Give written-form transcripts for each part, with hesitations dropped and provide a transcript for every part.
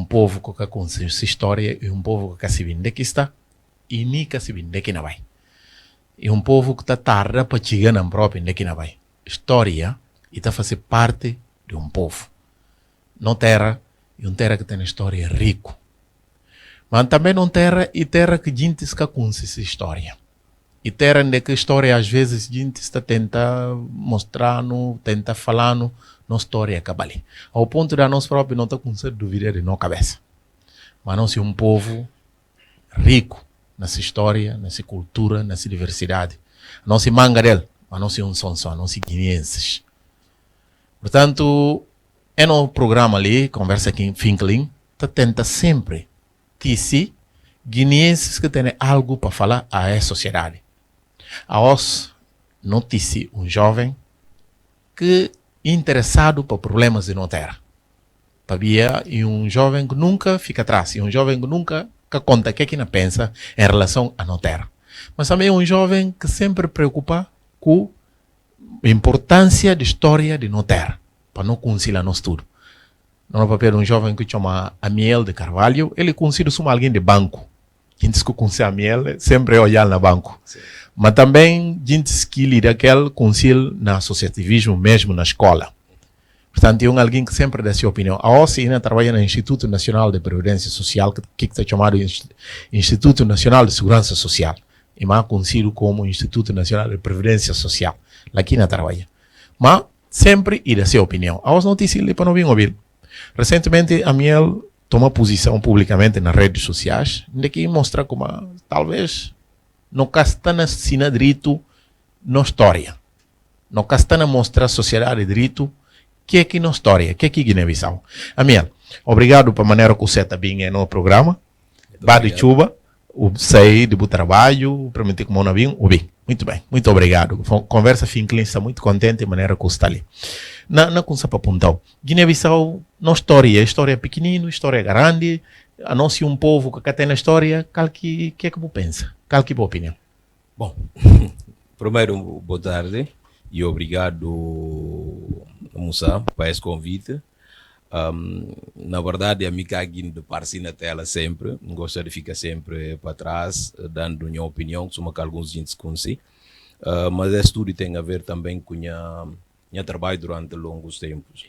povo que conhece sua história e povo que se vende que está e nem que se vende que não vai. E povo que está tarde para chegar na própria de que não vai. História e está fazer parte de povo. Não terra e terra que tem história rico. Mas também não terra e terra que gente que conhece essa história. E terra onde que história às vezes gente está tenta mostrar, tenta falar na história que ali. Ao ponto de nós próprios não está com dúvida de nossa cabeça. Mas nós somos povo rico nessa história, nessa cultura, nessa diversidade. Não se manga dele, mas não se só, não se guineenses. Portanto, é no programa ali, Conversa aqui em Finkling, tenta sempre que guineenses que têm algo para falar à sociedade. A nós noticie jovem que é interessado por problemas de não terra. E jovem que nunca fica atrás, e jovem que nunca conta o que não pensa em relação a não terra. Mas também jovem que sempre preocupa com a importância da história de não terra, para não conciliar nosso tudo. No papel jovem que chama Amiel de Carvalho, ele considera como alguém de banco. Gente que conhece Amiel sempre olhar no banco. Sim. Mas também gente que lida aquele conselho na associativismo mesmo na escola. Portanto, é alguém que sempre dá sua opinião. A OSI ainda trabalha no Instituto Nacional de Previdência Social, que está chamado Instituto Nacional de Segurança Social. E mais conhecido como Instituto Nacional de Previdência Social. Aqui não trabalha. Mas sempre dá sua opinião. A OSI notícia ele para não vir ouvir. Recentemente, a Miel toma posição publicamente nas redes sociais, de que mostra como talvez não está na sina direito na história. Não está na mostrar a sociedade direito que é que na história, que é que Guiné-Bissau. Amiel, obrigado pela maneira que você está bem no programa. Vá de chuva, sair do trabalho, permitir que o meu bem, muito bem, muito obrigado. Conversa Finkling está muito contente da maneira que você está ali. Na conversa para apontar, Guiné-Bissau, na história é pequenino, história é grande, a nós povo que tem na história, que é que você pensa? Qual que é a sua opinião? Bom, primeiro, boa tarde e obrigado, Musa, por esse convite. Na verdade, a minha aqui de partir na tela sempre, gosto de ficar sempre para trás, dando minha opinião, como que alguns gente conhecem. Mas esse tudo tem a ver também com minha trabalho durante longos tempos.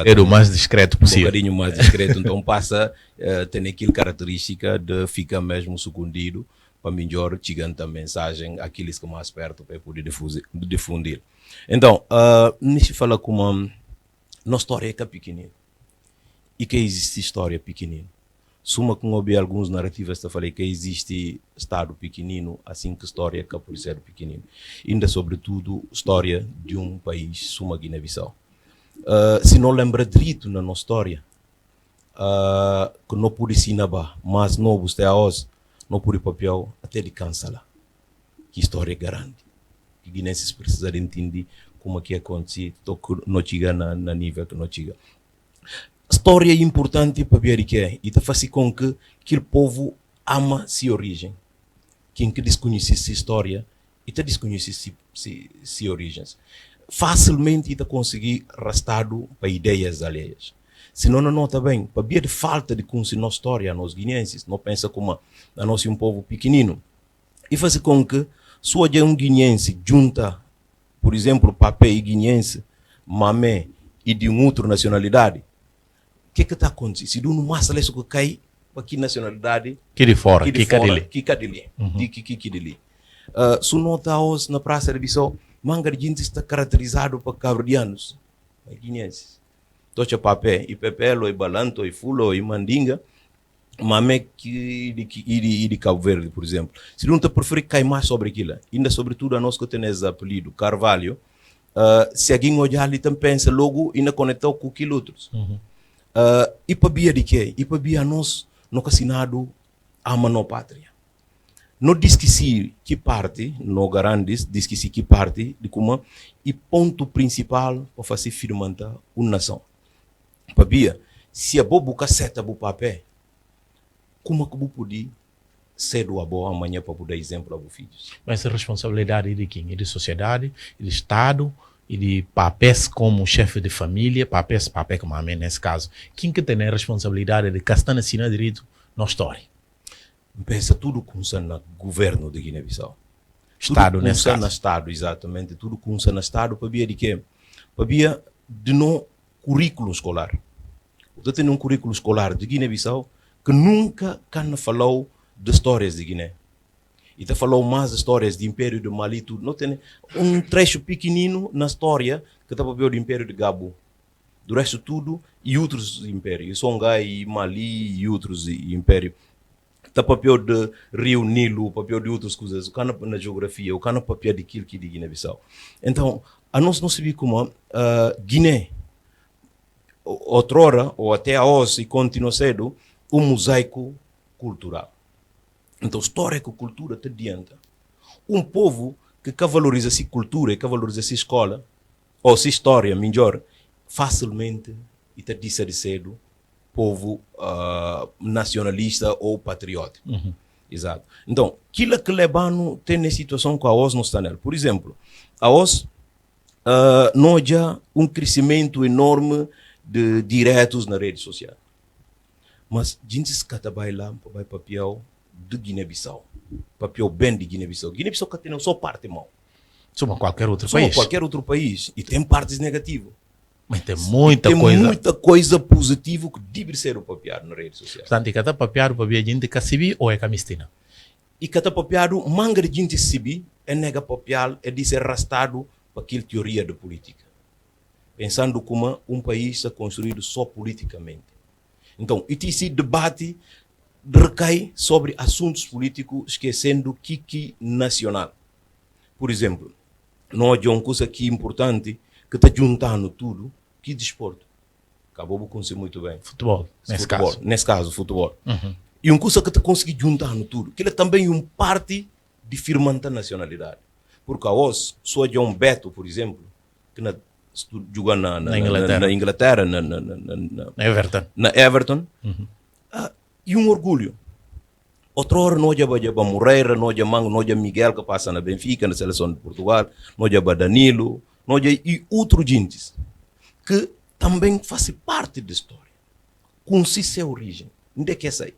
Era o mais discreto possível. Um bocadinho mais discreto, então passa a ter aquela característica de ficar mesmo escondido para melhor chegando a mensagem àqueles que mais perto para poder difundir. Então, nisso fala como nossa história é pequenina e que existe história pequenina. Suma com ouvir alguns narrativas que falei que existe estado pequenino, assim que história que por ser pequenino. Ainda sobretudo história de país, suma Guiné-Bissau. Se não lembra direito na nossa história, que não pode ensinar, mas não você a hoje, não pode papel até de cancelar. Que história é grande. Que guinenses precisam entender como é que acontece, não chega na nível que não chega. História é importante para ver que é, e faz com que aquele povo ama sua origem. Quem que desconhece sua história, e desconhece suas origens. Facilmente está conseguir arrastado para ideias alheias. Se não nota bem, para ver de falta de conhecer nossa história, nós guineenses, não pensa como a nós povo pequenino. E faz com que, se um guineense junta, por exemplo, papel e guineense, mamé e de outra nacionalidade, o que está acontecendo? Se não massa isso que cai para que nacionalidade que de fora, que cadeli. Se não está hoje na Praça de Bissau, manga de gente está caracterizado por cabredianos, guineenses. Tocha papel e pepelo e balanto e fulo e mandinga, mamé de Cabo Verde, por exemplo. Se não está preferindo cair mais sobre aquilo, ainda sobretudo a nós que temos apelido Carvalho, se alguém olhar ali também pensa logo ainda conectou com aquilo outros. E para via de quê? E para via nós não assinado a mano pátria. Não diz que parte, não garante, diz que parte de como e ponto principal para fazer firmar uma nação. Para via, se a boa seta do papel, como que eu poder ser do boa amanhã para poder exemplo aos filhos? Mas a responsabilidade de quem? É de sociedade, de Estado, e de papéis como chefe de família, papéis como a mim nesse caso, quem que tem a responsabilidade de castar na direito na história? Pensa tudo começa no governo de Guiné-Bissau. Estado tudo nesse começa no caso. Estado, exatamente. Tudo começa no Estado para ver de quê? Para ver de no currículo escolar. Você tem um currículo escolar de Guiné-Bissau que nunca falou de histórias de Guiné. E te falou mais histórias de Império de Mali, tudo. Não tem um trecho pequenino na história que está para ver do Império de Gabo. Do resto tudo, e outros impérios. Songhai, Mali e outros impérios. Está papel de Rio Nilo, papel de outras coisas. O cana na geografia, o cana papel de aquilo que de Guiné-Bissau. Então, a nós não sabia como Guiné, outrora, ou até a hoje, e continua cedo, um mosaico cultural. Então, história com cultura te adianta. Um povo que valoriza a cultura e que valoriza a escola, ou a história, melhor, facilmente, e te disse de cedo, povo nacionalista ou patriótico. Exato. Então, aquilo que Lebano tem na situação com a OS não está nela. Por exemplo, a OS não há um crescimento enorme de diretos na rede social. Mas a gente se vai lá, vai papel de Guiné-Bissau. Papel bem de Guiné-Bissau. Guiné-Bissau que tem só parte mal. Soma qualquer outro Só país. qualquer outro país. E tem partes negativas. Mas tem muita Tem coisa. muita coisa positiva que deve ser papiado na rede social. Portanto, cada papiado para ver a gente que se ou é camistina. E cada papiado, manga de gente se é nega papial, é de ser arrastado para aquela teoria de política. Pensando como um país é construído só politicamente. Então, esse debate recai sobre assuntos políticos, esquecendo o que nacional. Por exemplo, nós há uma coisa aqui importante que está juntando tudo, que desporto. Acabou de conhecer muito bem. Futebol, nesse Futebol. caso. Nesse caso, futebol. E uma coisa que está conseguindo juntar no tudo, que ele é também uma parte de firmar a nacionalidade. Porque a OS, só de um Beto, por exemplo, que joga na Inglaterra, Na Everton. na Everton, e um orgulho. Outra hora, nós já Moreira, nós já Mango, nós já Miguel, que passa na Benfica, na seleção de Portugal, nós já Danilo, nós já e outros gentes, que também fazem parte da história. Conhece a origem. Onde é que é isso aí?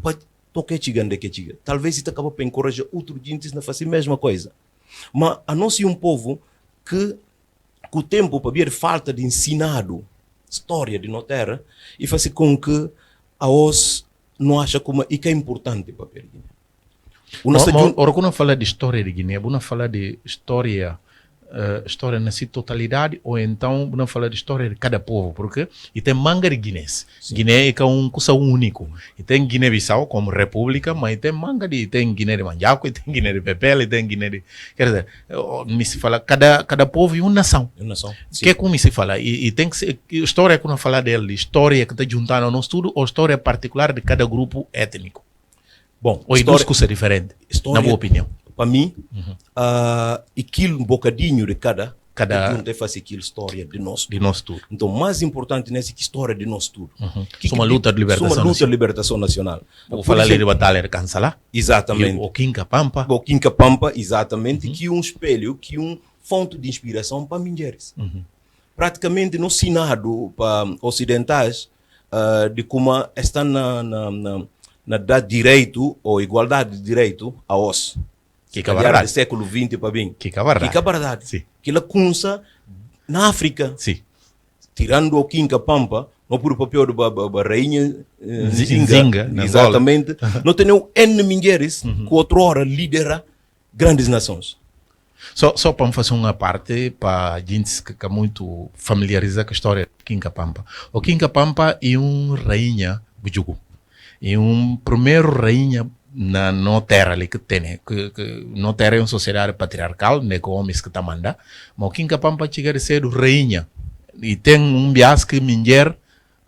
Pode tocar chegando, onde é que é chegando. Talvez isso acabe para encorajar outros gentes a fazer a mesma coisa. Mas a nós é um povo que, com o tempo, para ver falta de ensinado história de nossa terra, e fazer com que a os não acha como e que é importante para a Guiné. Ora, quando fala de história de Guiné, vamos falar de história na sua totalidade, ou então vamos falar de história de cada povo, porque e tem manga de Guinés. Guiné é um coisa único. E tem Guiné-Bissau como república, mas tem manga de tem Guiné de Manjaco, e tem Guiné de Pepele, e tem Guiné de, quer dizer, me se fala cada povo é uma nação. Que é como se fala e tem que ser história quando fala dele, história que está juntando no estudo ou história particular de cada grupo étnico. Bom, ou duas coisas diferentes, na minha opinião. Para mim, aquilo um bocadinho de cada junta faz aquilo história de nós tudo. Então, mais importante nessa história de nós tudo. Uma luta de libertação nacional. Vou falar ali de batalha de Cansalá. Exatamente. O Quinca Pampa. O Quinca Pampa, exatamente, que é um espelho, que é um fonte de inspiração para mulheres. Praticamente no Senado para ocidentais, de como está na direito ou igualdade de direito a os. Que é verdade. Do século XX para bem. Que é verdade. Que é verdade. Sim. Que ela começa na África. Sim. Tirando o Quinca Pampa, não por o papel da rainha Zinga. Exatamente. Não tem N mulheres que outrora lidera grandes nações. Só para fazer uma parte para gente que é muito familiarizada com a história do Quinca Pampa. O Quinca Pampa é rainha bujugu. É primeiro rainha na terra ali que tem, que na terra é uma sociedade patriarcal, né, com homens que tá manda, mas o Quinca Pampa chega a ser rainha e tem bias que mulher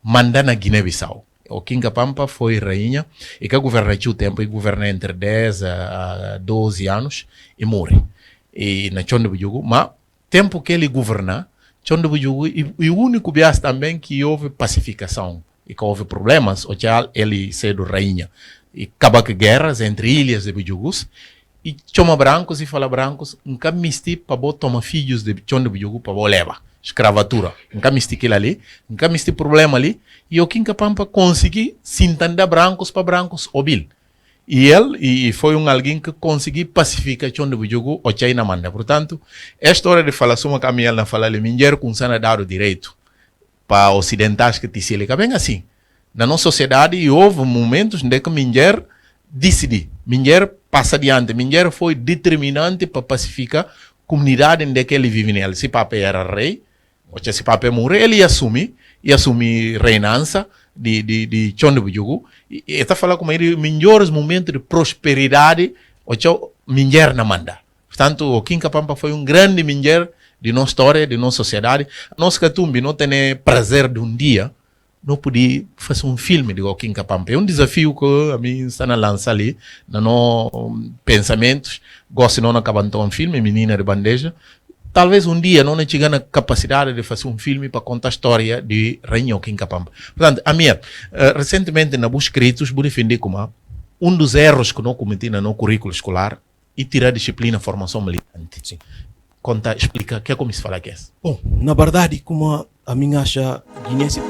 manda na Guiné-Bissau. O Quinca Pampa foi rainha e que governa o tempo e governa entre 10 a 12 anos e morre. E na Chonde Bujugu, mas tempo que ele governa, Chonde Bujugu e o único bias também que houve pacificação e que houve problemas, o ele sendo rainha. E acaba com guerras entre ilhas de Bujugus e chama brancos e fala brancos, nunca misti para bo toma filhos de chão de bujugo para bo leva. Escravatura. Nunca misti aquilo ali, nunca misti problema ali, e o Kinka Pampa consegui se entender brancos para brancos obil. E ele foi alguém que conseguiu pacificar o chão de bujugo o China manda. Portanto, esta hora de falar suma caminhar na fala de minher com sana dar o direito para ocidentais que te se liga bem assim. Na nossa sociedade houve momentos em que minher decidi, minher passa adiante, minher foi determinante para pacificar a comunidade em que ele vive nela. Se papai era rei, ou se papai morreu, ele ia assumir reinança de chão de bujugo. E está falando como ele melhores momentos de prosperidade, ou minher na manda. Portanto, o Kinka Pampa foi grande minher de nossa história, de nossa sociedade. Nós Catumbi não tem prazer de dia, não podia fazer filme de o Kinka Pampa. É desafio que a mim está na lança ali, nos pensamentos. Gosto de não acabar um filme, Menina de Bandeja. Talvez dia não tenha a capacidade de fazer filme para contar a história de Rainha Kinka Pampa. Portanto, a minha, recentemente, na busca escritos, vou defender como dos erros que não cometi no currículo escolar e tirar a disciplina formação militante. Sim. Conta, explica, o que é como se fala que é? Bom, na verdade, como a minha acha, Guiné se